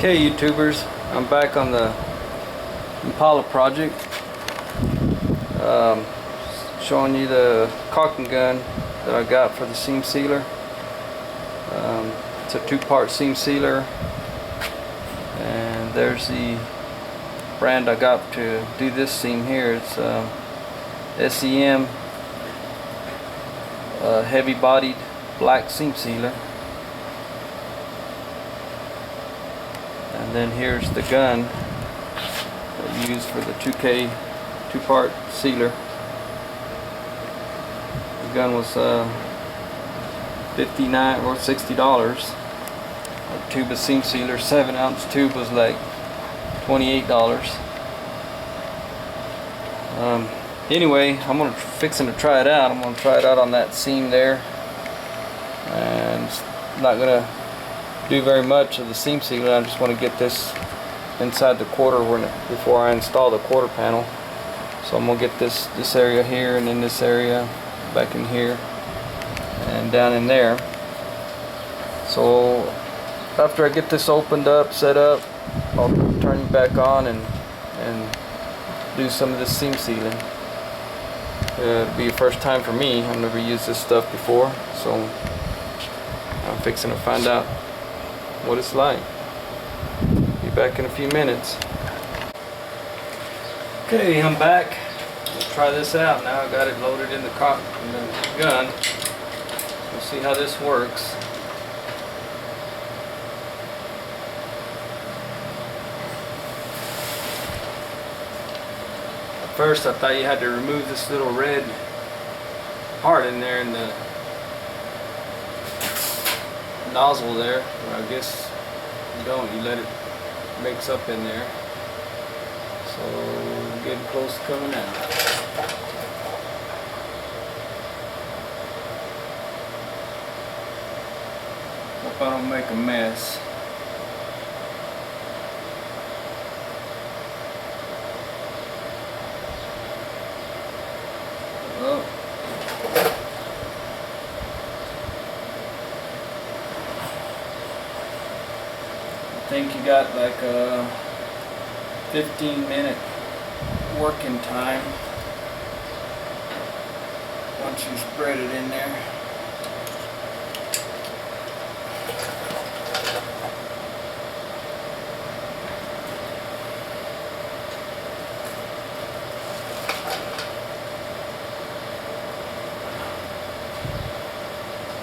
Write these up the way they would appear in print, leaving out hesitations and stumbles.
Okay, YouTubers, I'm back on the Impala project, showing you the caulking gun that I got for the seam sealer. It's a two-part seam sealer, and there's the brand I got to do this seam here. It's SEM heavy-bodied black seam sealer. And then here's the gun that you use for the 2K two-part sealer. The gun was $59 or $60. A tube of seam sealer, 7-ounce tube, was like $28. Anyway, I'm fixing to try it out. I'm gonna try it out on that seam there, and it's not gonna do very much of the seam sealer. I just want to get this inside the quarter before I install the quarter panel. So I'm gonna get this area here, and then this area back in here and down in there. So after I get this opened up, set up, I'll turn you back on and do some of this seam sealing. It'll be a first time for me. I've never used this stuff before, so I'm fixing to find out what it's like. Be back in a few minutes. Okay, I'm back. We'll try this out now. I got it loaded in the gun. We'll see how this works. At first I thought you had to remove this little red part in there in the nozzle there. Well, I guess you don't. You let it mix up in there. So getting close to coming out. Hope I don't make a mess. Oh. I think you got like a 15-minute working time once you spread it in there.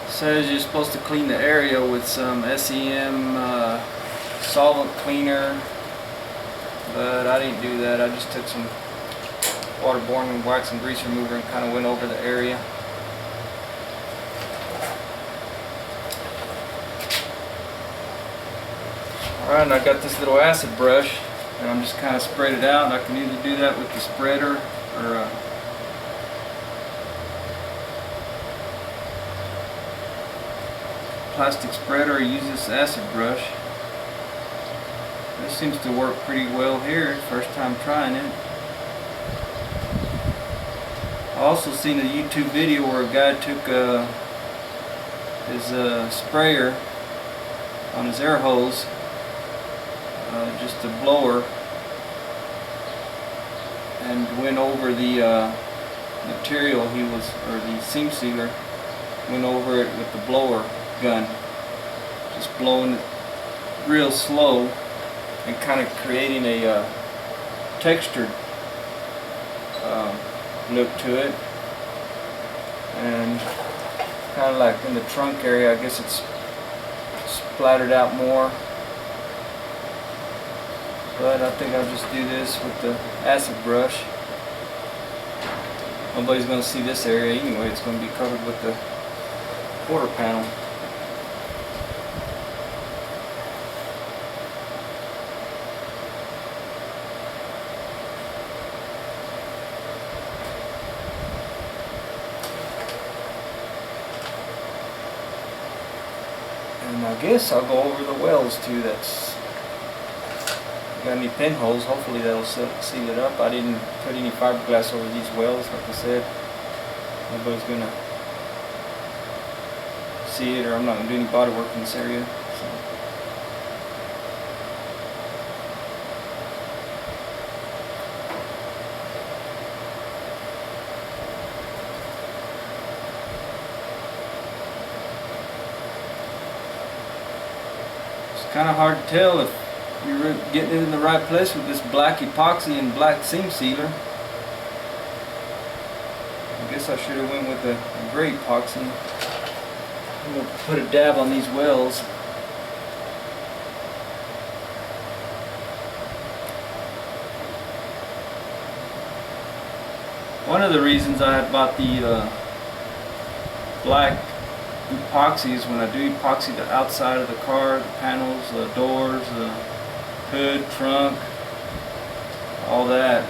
Says you're supposed to clean the area with some SEM solvent cleaner, but I didn't do that. I just took some waterborne wax and grease remover and kind of went over the area. Alright, and I got this little acid brush, and I'm just kind of spread it out. And I can either do that with the spreader or plastic spreader, or use this acid brush. This seems to work pretty well here, first time trying it. I also seen a YouTube video where a guy took his sprayer on his air hose, just a blower, and went over the material or the seam sealer, went over it with the blower gun, just blowing it real slow and kind of creating a textured look to it, and kind of like in the trunk area, I guess it's splattered out more. But I think I'll just do this with the acid brush. Nobody's going to see this area anyway. It's going to be covered with the quarter panel. And I guess I'll go over the wells too. Got any pinholes? Hopefully that'll seal it up. I didn't put any fiberglass over these wells, like I said. Nobody's gonna see it, or I'm not going to do any body work in this area. So. It's kind of hard to tell if you're getting it in the right place with this black epoxy and black seam sealer. I guess I should have went with a gray epoxy. I'm going to put a dab on these wells. One of the reasons I had bought the black epoxy is when I do epoxy the outside of the car, the panels, the doors, the hood, trunk, all that.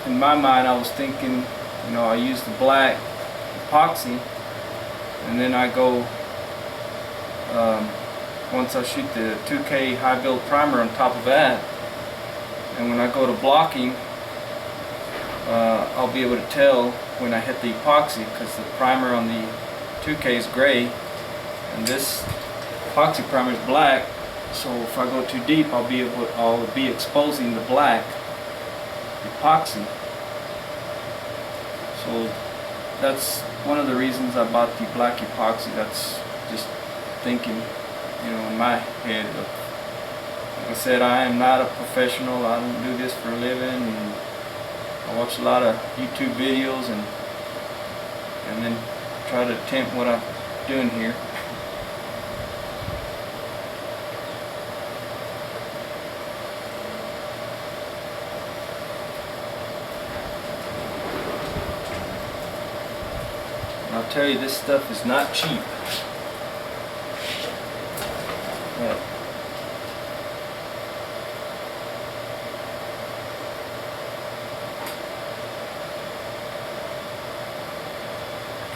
In my mind, I was thinking, you know, I use the black epoxy, and then I go, once I shoot the 2K high build primer on top of that, and when I go to blocking, I'll be able to tell when I hit the epoxy, because the primer on the 2K is gray and this epoxy primer is black. So if I go too deep, I'll be exposing the black epoxy. So that's one of the reasons I bought the black epoxy. That's just thinking, you know, in my head. Like I said, I am not a professional. I don't do this for a living. And I watch a lot of YouTube videos and then try to attempt what I'm doing here. And I'll tell you, this stuff is not cheap. Yeah.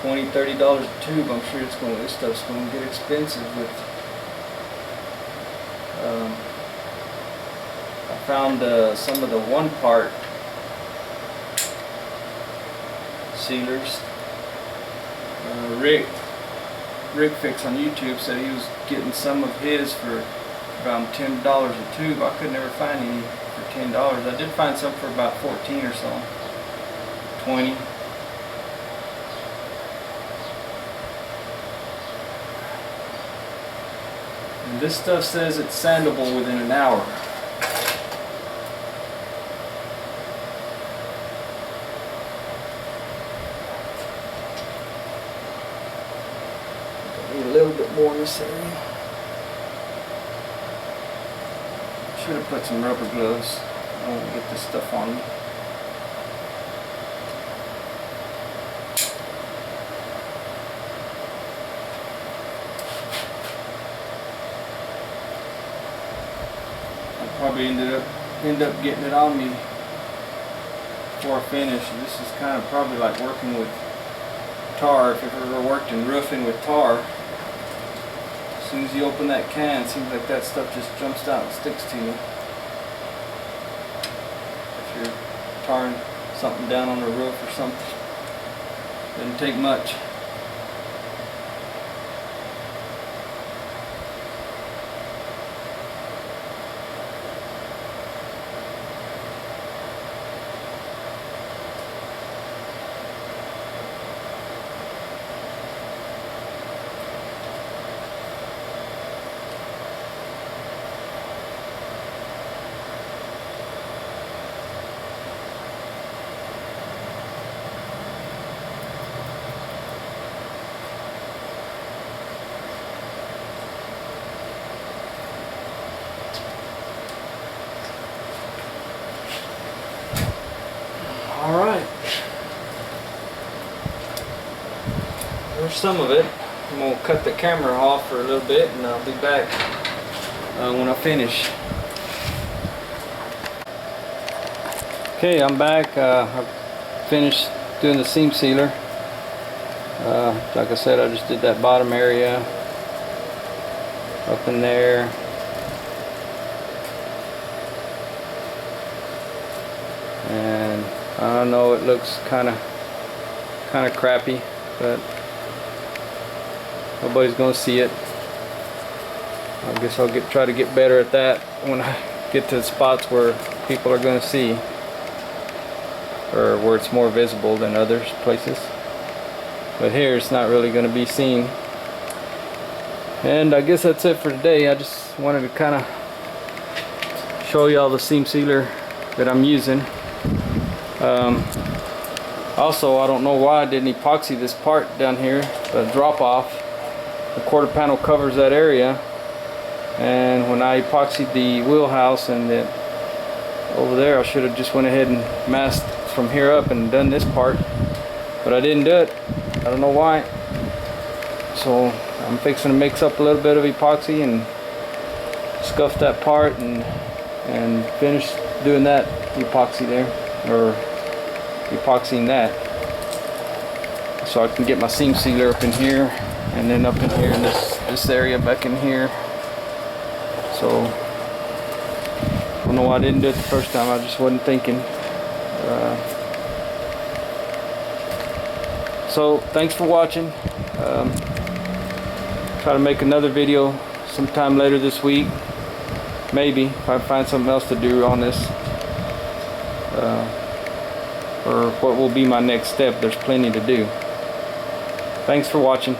$20–30 a tube. I'm sure this stuff's going to get expensive. With I found some of the one-part sealers. Rick Fix on YouTube said he was getting some of his for around $10 a tube. I could never find any for $10. I did find some for about 14 or so, 20. And this stuff says it's sandable within an hour. Need a little bit more in this area. Should have put some rubber gloves. I don't want to get this stuff on me. Probably end up getting it on me before I finish. And this is kind of probably like working with tar. If you've ever worked in roofing with tar, as soon as you open that can, it seems like that stuff just jumps out and sticks to you. If you're tarring something down on the roof or something, doesn't take much. Alright, there's some of it. I'm going to cut the camera off for a little bit and I'll be back when I finish. Okay, I'm back. I finished doing the seam sealer. Like I said, I just did that bottom area up in there. And I don't know, it looks kind of crappy, but nobody's gonna see it. I guess I'll try to get better at that when I get to the spots where people are gonna see, or where it's more visible than other places. But here it's not really gonna be seen. And I guess that's it for today. I just wanted to kind of show you all the seam sealer that I'm using. Also, I don't know why I didn't epoxy this part down here, the drop off. The quarter panel covers that area, and when I epoxied the wheelhouse and the over there, I should have just went ahead and masked from here up and done this part, but I didn't do it. I don't know why. So I'm fixing to mix up a little bit of epoxy and scuff that part and finish doing that epoxy there, or epoxying that, so I can get my seam sealer up in here and then up in here in this area back in here. So I don't know why I didn't do it the first time. I just wasn't thinking. So thanks for watching. Try to make another video sometime later this week, maybe, if I find something else to do on this, or what will be my next step. There's plenty to do. Thanks for watching.